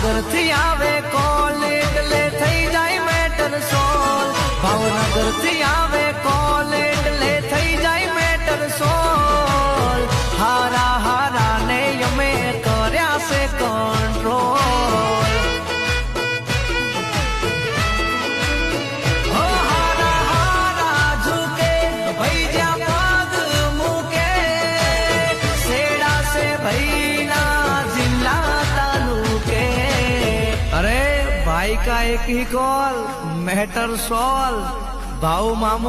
ભાવનગર થી આવે કોલ એટલે થઈ જાય મેટર સોલ, ભાવનગર થી આવે કોલ એટલે થઈ જાય મેટર સોલ, હારા હારા ને અમે કર્યા છે કંટ્રોલ, હારા હારા ઝુકે ભાઈ જ્યાં પગ મૂકે, સેડા છે ભાઈ ના જિલ્લા તાલુકે, અરે भाई का एक ही कॉल मैटर सॉल्व, भाव मामू